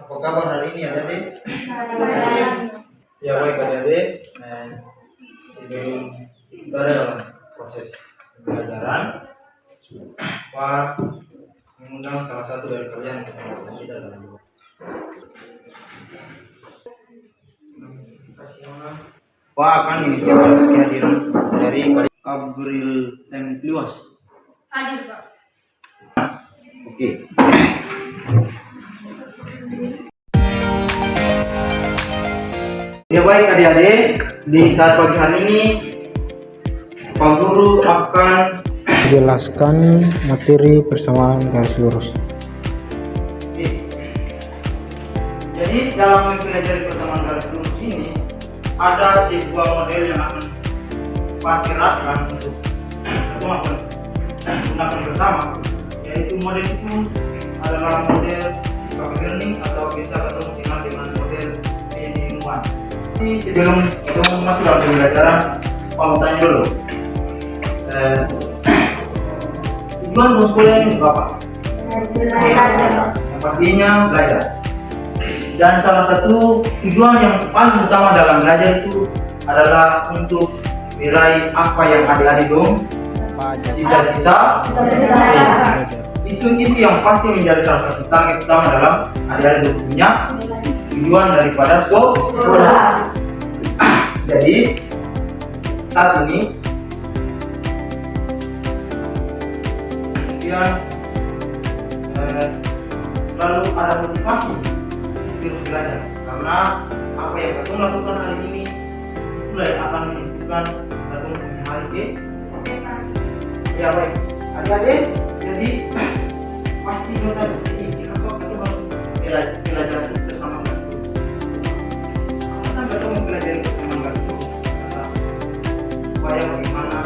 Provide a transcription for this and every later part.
Apa kabar hari ini adik-adik? Ya baik adik-adik. Sebelum berada dalam proses pembelajaran, Pak mengundang salah satu dari kalian untuk bertanya kita dalam doa. Pak akan dibicara kehadiran dari Abril dan Luas. Hadir, Pak. Oke. Ya baik adik-adik, di saat pagi hari ini Pak Guru akan jelaskan materi persamaan garis lurus. Jadi dalam mempelajari persamaan garis lurus ini ada sebuah model yang akan Pak terapkan untuk gunakan bersama, yaitu model itu adalah model discovery learning atau biasa ketemu dengan model penyembuhan. Sebelum kita masuk dalam pembelajaran, Pak mau tanya dulu. Tujuan untuk sekolah ini untuk apa? Yang pastinya belajar. Dan salah satu tujuan yang paling utama dalam belajar itu adalah untuk meraih apa yang adik-adik dong, cita-cita. Itu yang pasti menjadi salah satu target utama dalam adik-adik punya tujuan daripada sekolah. Jadi saat ini dia lalu ada motivasi terus belajar, karena apa yang kita lakukan hari ini itulah yang akan menentukan kita punya hari ini. Ya baik adik-adik, jadi pasti kita kenapa kita harus belajar bersama itu. Alasan kita mau belajar bersama itu supaya bagaimana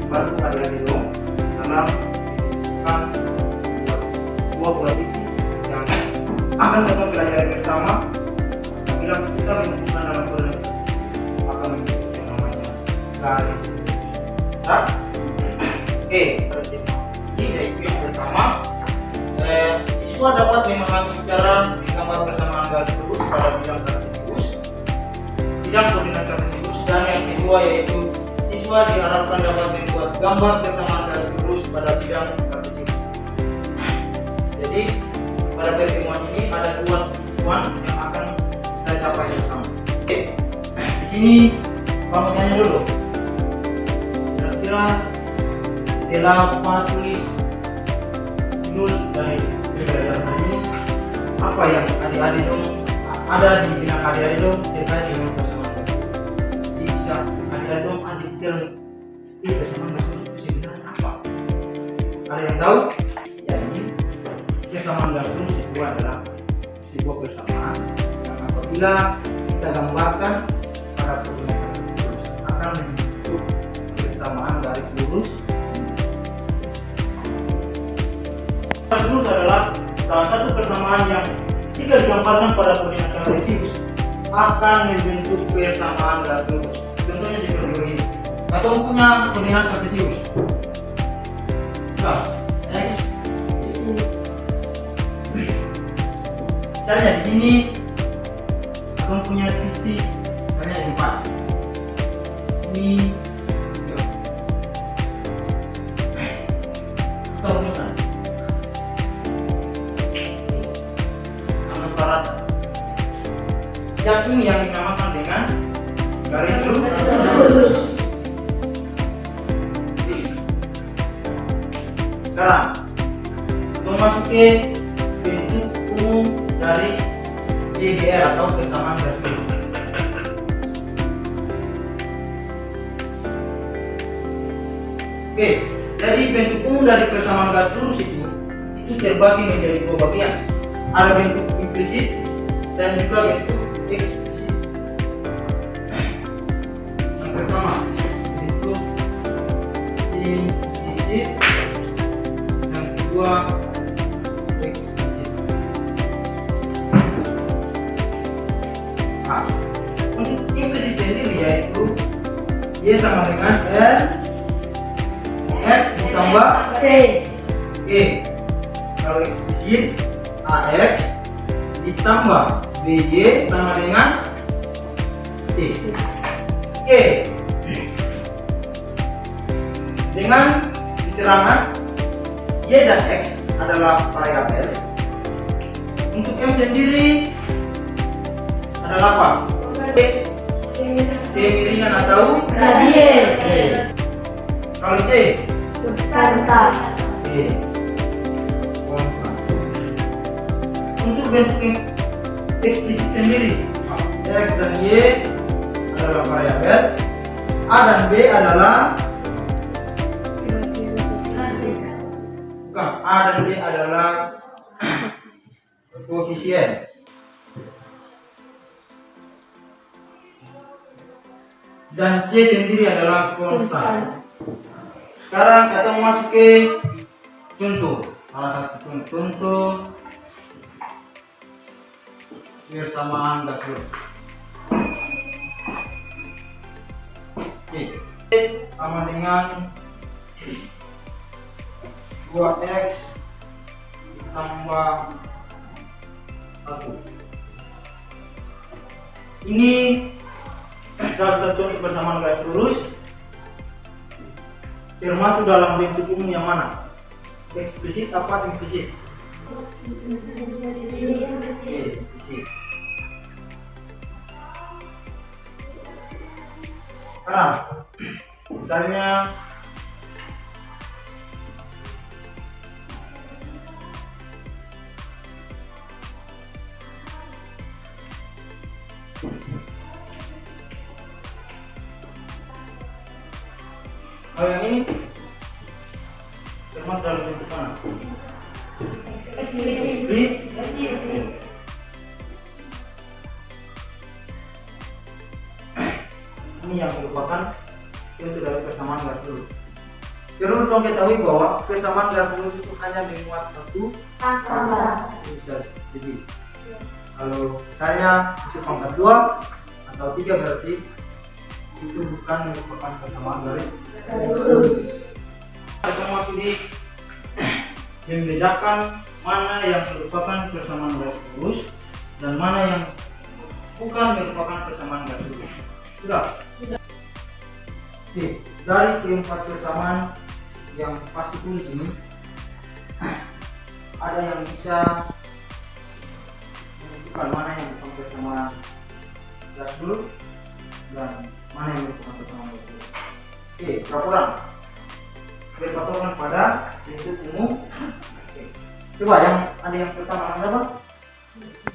bantu adik-adik dong dalam kan dua buah titik yang akan kita belajar bersama. Bila kita menemukan dalam program akan menjadi yang namanya garis lurus. Oke, ini yang pertama, siswa dapat memahami cara menggambar persamaan garis lurus pada bidang kartesius, bidang koordinat kartesius, dan yang kedua yaitu siswa diharapkan dapat membuat gambar persamaan garis lurus pada bidang kartesius. Jadi pada pertemuan ini ada dua tujuan yang akan saya capai bersama. Oke, di sini kamu tanya dulu. Kira-kira setelah Pak tulis judul dari pembelajaran hari ini, apa yang adik-adik dong ada di benak adik-adik dong terkait dengan persamaan garis lurus? Jadi bisa adik-adik dong detail persamaan garis lurus itu sebenarnya apa? Ada yang tahu? Ya, ini persamaan garis lurus itu adalah sebuah persamaan yang apabila kita gambarkan pada koordinat kartesius akan membentuk persamaan garis lurus. Garis lurus adalah salah satu persamaan yang jika digambarkan pada koordinat kartesius akan membentuk persamaan garis lurus. Contohnya seperti ini. Atau punya koordinat kartesius. Nah, next. Misalnya di sini akan punya titik banyak 4. Ini kita gunakan barat. Yang ini yang dinamakan dengan garis lurus. Sekarang kita masuk ke bentuk umum dari GGR atau persamaan garis lurus. Oke, jadi bentuk umum dari persamaan garis lurus itu terbagi menjadi dua bagian. Ada bentuk implisit dan juga bentuk eksplisit. Yang pertama bentuk implisit, yang kedua eksplisit. Nah, untuk implisit sendiri yaitu Y sama dengan N X ditambah C. Oke, kalau eksplisit AX ditambah BY sama dengan T. Oke. Dengan keterangan Y dan X adalah variabel. Untuk M sendiri adalah apa? C miringan atau Radius. kalau C Besar. Oke. Untuk bentuk yang eksplisit sendiri, X dan Y adalah variabel, A dan B adalah bukan, A dan B adalah koefisien. Dan C sendiri adalah konstan. Sekarang kita masuk ke contoh. Salah satu contoh persamaan gas lurus. Oke, sama dengan 2x tambah 1. Ini salah satu contoh persamaan garis lurus termasuk dalam bentuk umum yang mana? Eksplisit apa implisit? Implisit. Sekarang misalnya kalau yang ini termasuk dalam bentuk mana? Eksplisit. Ini yang merupakan contoh dari persamaan garis lurus. Perlu dong ketahui bahwa persamaan garis lurus itu hanya memuat satu angka. Bisa jadi kalau saya isi pangkat 2 atau 3 berarti itu bukan merupakan persamaan garis lurus. Kita masuk di membedakan mana yang merupakan persamaan garis lurus dan mana yang bukan merupakan persamaan garis lurus. Sudah. Oke, dari keempat persamaan yang pasti tulis ini ada yang bisa menentukan mana yang merupakan persamaan garis lurus dan mana yang merupakan persamaan garis lurus. Oke, peraturan berpatokan pada bentuk umum. Oke. Coba yang ada yang pertama apa?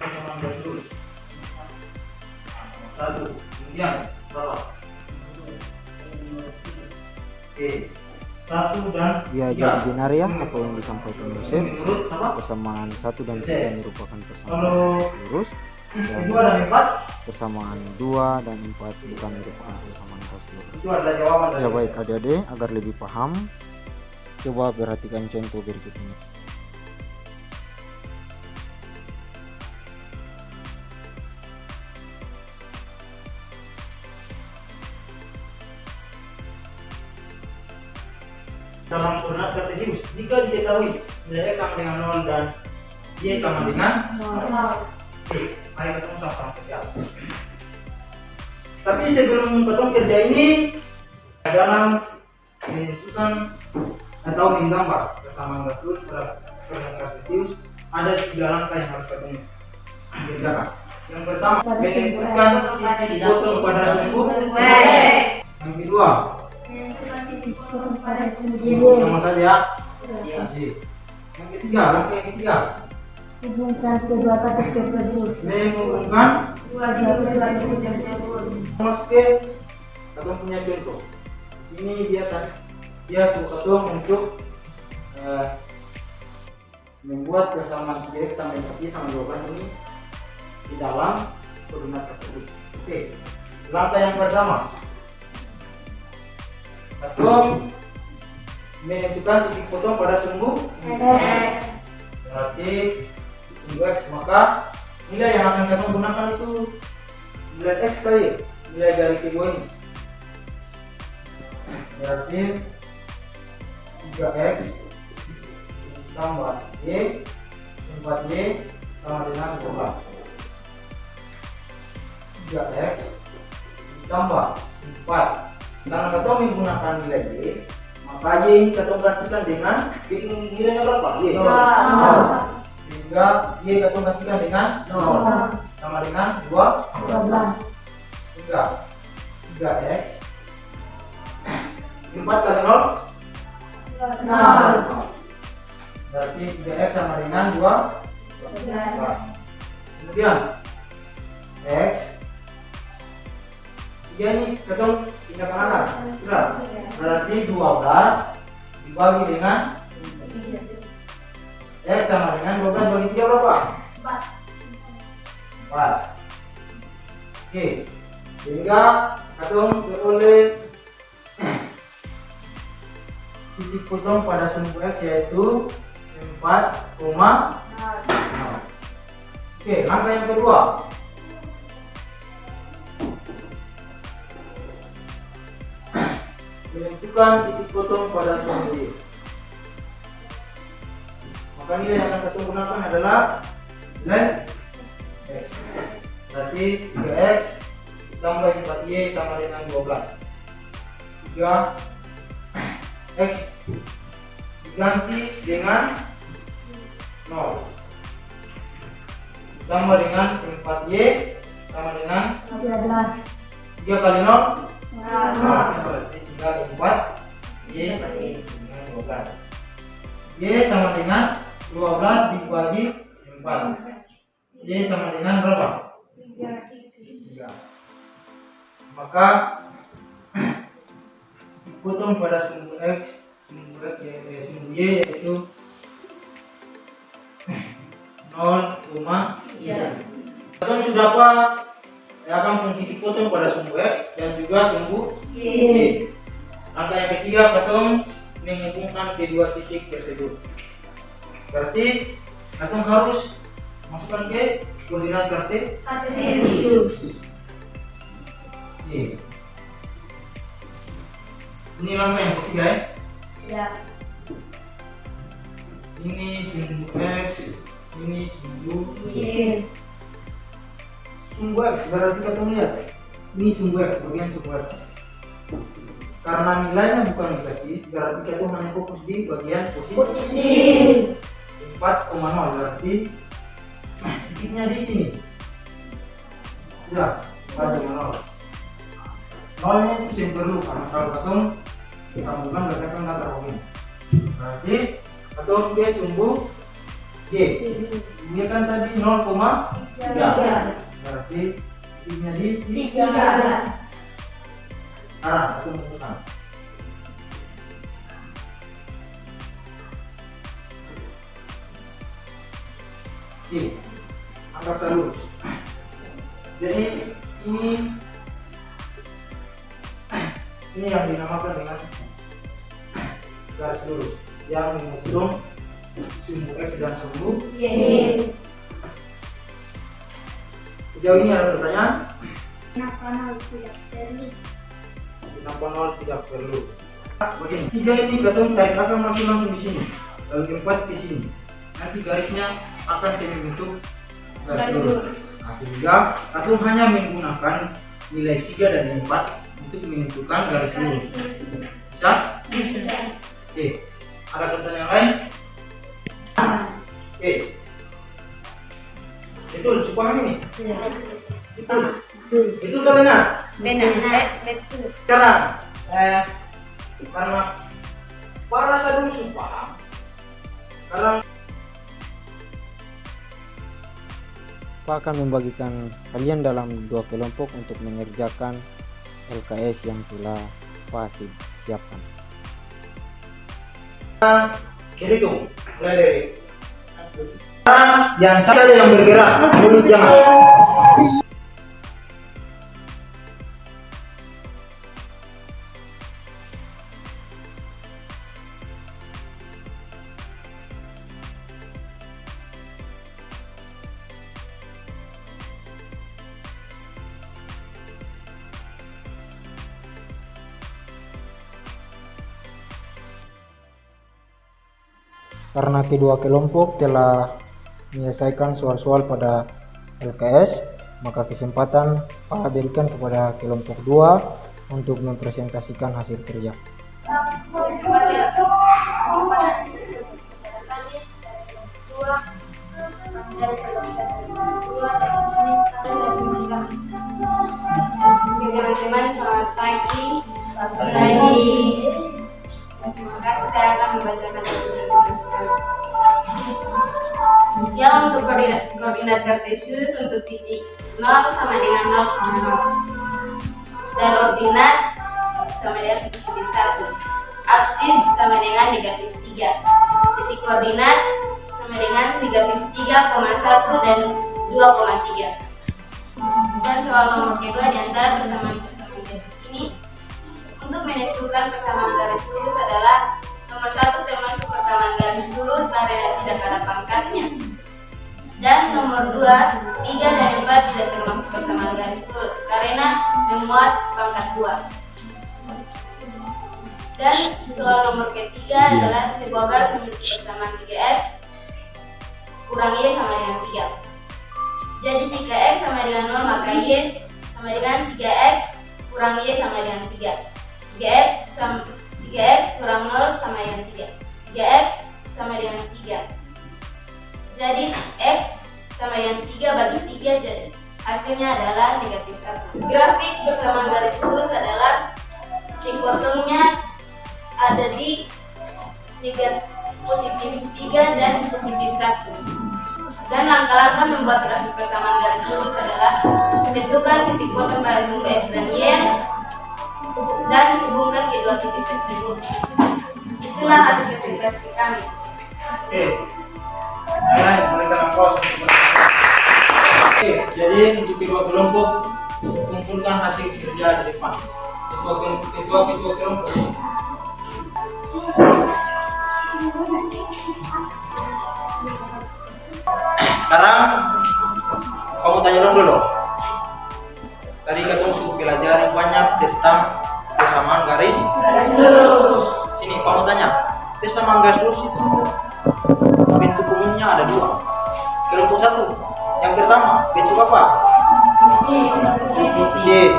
Persamaan garis lurus. 1, kemudian berapa? Oke, 1 dan 3. Ya, jadi benar ya apa yang disampaikan Yosef. Menurut siapa? Persamaan 1 dan 3 merupakan persamaan Kalau garis lurus, dan 2 dan 4 persamaan 2 dan 4 bukan merupakan persamaan garis lurus. itu adalah jawaban dari Ya baik adik-adik, agar lebih paham, coba perhatikan contoh berikut ini. dalam koordinat kartesius jika diketahui nilai x sama dengan 0 dan y sama dengan 0. Oke, mari kita sama-sama kerja. Tapi sebelum kita kerja ini dalam menentukan atau menggambar persamaan garis lurus pada koordinat kartesius ada 3 langkah yang harus kita kerjakan. Yang pertama menentukan titik potong pada sumbu. Yang kedua sama saja ya. Yang ketiga, langkah yang ketiga Hubungkan kedua titik tersebut. menghubungkan Dua titik tersebut. masuk ke katong punya contoh. Di sini dia suruh katong untuk membuat persamaan x sama 4y sama 12 ini di dalam koordinat tersebut. Oke, langkah yang pertama katong menentukan titik potong pada sumbu X. berarti sumbu x, maka nilai yang akan kita gunakan itu nilai x tadi, nilai dari kedua ini berarti 3x tambah y 4y sama dengan 12. 3x ditambah 4. Karena kita menggunakan nilai y, maka y ini kita gantikan dengan nilainya berapa? Y. Sehingga y kita gantikan dengan 0 sama dengan 12. Sehingga 3x 4 kali 0 berarti 3x sama dengan 12. Kemudian x 3 ini ketemu pindah ke kanan, sudah. Berarti 12 dibagi dengan x sama dengan 12 bagi 3 berapa? 4. Oke, sehingga ketemu beroleh titik potong pada sumbu x yaitu 4,0. Oke, langkah yang kedua. Menentukan titik potong pada sumbu y. Maka nilai yang akan kita gunakan adalah nilai x. Berarti 3x ditambah 4y sama dengan 12. 3x diganti dengan 0 ditambah dengan 4y sama dengan 13. 3 kali 0 berarti 3 4 y dengan 12. Y sama dengan 12 dibagi 4. Y sama dengan berapa? 3. Maka dipotong pada sumbu x, sumbu y yaitu 0,3. Kita sudah apa? Akan titik potong pada sumbu x dan juga sumbu y. Langkah yang ketiga, ketemu menghubungkan kedua titik tersebut. Berarti ketemu harus masukkan ke koordinat kartesius. Ini langkah yang ketiga ya. Ini sumbu x, ini sumbu y. Sumbu x berarti kita lihat ini sumbu x, bagian sumbu x. Karena nilainya bukan negatif, berarti kita hanya fokus di bagian posisi. 4,0 berarti titiknya di sini. Sudah 4,0. 0 nya itu yang perlu karena kalau ketemu sambungan berarti kan nggak terhubung. Berarti ketemu dia sumbu y. Dia kan tadi 0,3. Berarti titiknya di 13. Sekarang aku memutuskan. Oke, anggap saya lurus. Jadi ini yang dinamakan dengan garis lurus yang menghitung sumbu x dan sumbu y. Sejauh ini ada pertanyaan? Kenapa 0 tidak perlu? Kenapa 0 tidak perlu? Begini, 3 ini ketemu tarik akan masuk langsung di sini, lalu 4 di sini. Nanti garisnya akan saya membentuk garis lurus. Nah, sehingga ketemu hanya menggunakan nilai 3 dan 4 untuk menentukan garis lurus. Bisa? Bisa. Oke, ada pertanyaan lain? Oke, betul, supaya ini. Betul kan benar? Betul. Sekarang, karena para sadung sumpah, sekarang Pak akan membagikan kalian dalam 2 kelompok untuk mengerjakan LKS yang telah Pak siapkan. Hitung, mulai dari yang saja yang bergerak, mulut jangan. Karena kedua kelompok telah menyelesaikan soal-soal pada LKS, maka kesempatan Pak berikan kepada kelompok 2 untuk mempresentasikan hasil kerja. Terima kasih atas kesempatan kami dua dari teman-teman, selamat pagi. Terima kasih, saya akan membacakan hasil sekarang. Ya, untuk koordinat kartesius untuk titik 0 sama dengan 0,0 dan ordinat sama dengan positif 1, absis sama dengan negatif 3, titik koordinat sama dengan negatif 3,1 dan 2,3. Dan soal nomor kedua di antara persamaan ini, untuk menentukan persamaan garis lurus adalah nomor 1 termasuk persamaan garis lurus karena tidak ada pangkatnya, dan nomor 2, 3 dan 4 tidak termasuk persamaan garis lurus karena memuat pangkat 2. Dan soal nomor ketiga adalah sebuah garis memiliki persamaan 3x kurang y sama dengan 3. Jadi jika x sama dengan 0 maka y sama dengan 3x kurang y sama dengan 3. 3x kurang 0 sama dengan 3. 3x sama dengan 3. Jadi x sama dengan 3 bagi 3, jadi hasilnya adalah negatif 1. Grafik persamaan garis lurus adalah dipotongnya ada di positif 3 dan positif 1. Dan langkah-langkah membuat grafik persamaan garis lurus adalah tentukan titik potong pada sumbu x dan y dan hubungkan kedua titik tersebut. Itulah hasil presentasi kami. Oke, berikan aplaus. Oke, jadi untuk kedua kelompok kumpulkan hasil kerja di depan. Kedua kelompok. Sekarang kamu tanya dulu. Tadi kamu sudah pelajari banyak tentang persamaan garis lurus. Sini kamu tanya, persamaan garis lurus itu bentuk umumnya ada 2. Kelompok 1, yang pertama bentuk apa? Bisit.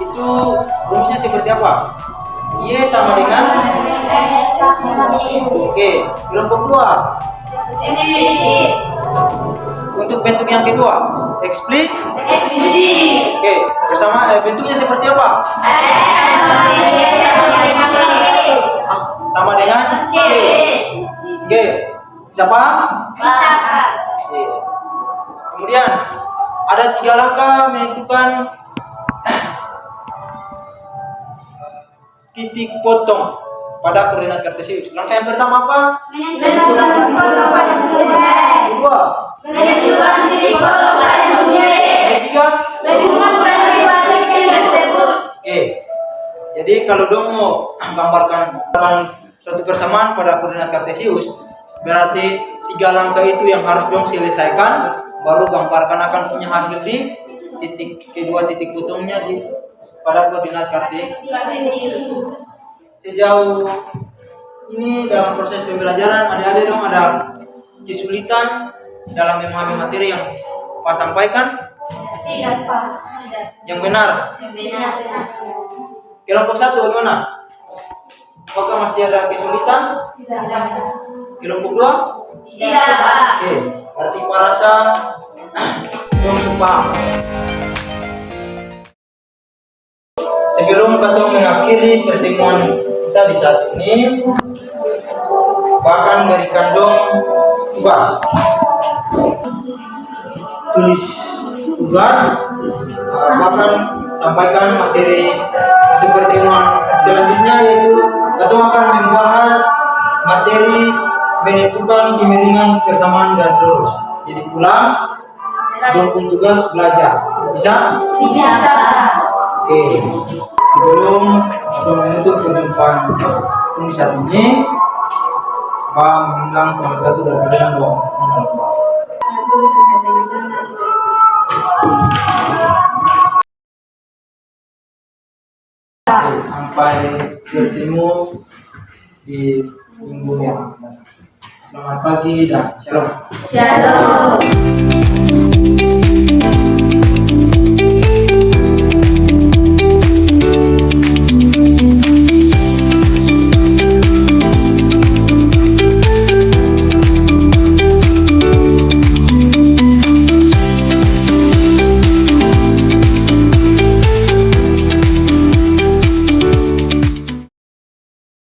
Itu rumusnya seperti apa? Y sama dengan Oke, kelompok 2. Untuk bentuk yang kedua, eksplisit. Oke, bersama bentuknya seperti apa? Sama dengan G. Oke, siapa? Oke. Kemudian ada 3 langkah menentukan titik potong pada koordinat kartesius. Langkah yang pertama apa? Kedua, menentukan titik potong pada sumbu y. Ketiga, Oke. Jadi kalau dong mau gambarkan suatu persamaan pada koordinat kartesius, berarti 3 langkah itu yang harus dong selesaikan, baru gambarkan akan punya hasil di kedua titik potongnya di pada koordinat kartesius. Sejauh ini dalam proses pembelajaran adik-adik dong ada kesulitan dalam memahami materi yang Pak sampaikan? Tidak, Pak. Yang benar. Kelompok 1 bagaimana? Apakah masih ada kesulitan? Tidak. Kelompok 2? Tidak, Pak. Oke, berarti Pak rasa dong paham. Sebelum kita mengakhiri pertemuan kita di saat ini, bahkan berikan dong tugas. Tulis tugas, bahkan sampaikan materi untuk pertemuan selanjutnya, yaitu kita akan membahas materi menentukan kemiringan persamaan garis lurus. Jadi pulang dong tugas belajar. Bisa? Bisa. Oke, sebelum menutup perjumpaan di saat ini, Pak mengundang salah satu dari kalian dong. Oke, sampai bertemu di minggu yang akan datang. Selamat pagi dan shalom. Shalom.